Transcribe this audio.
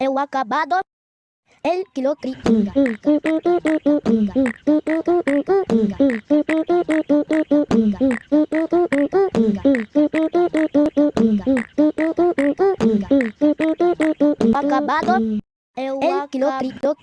é o acabado. El kilo critinga. Acabado. É o el kilo crito.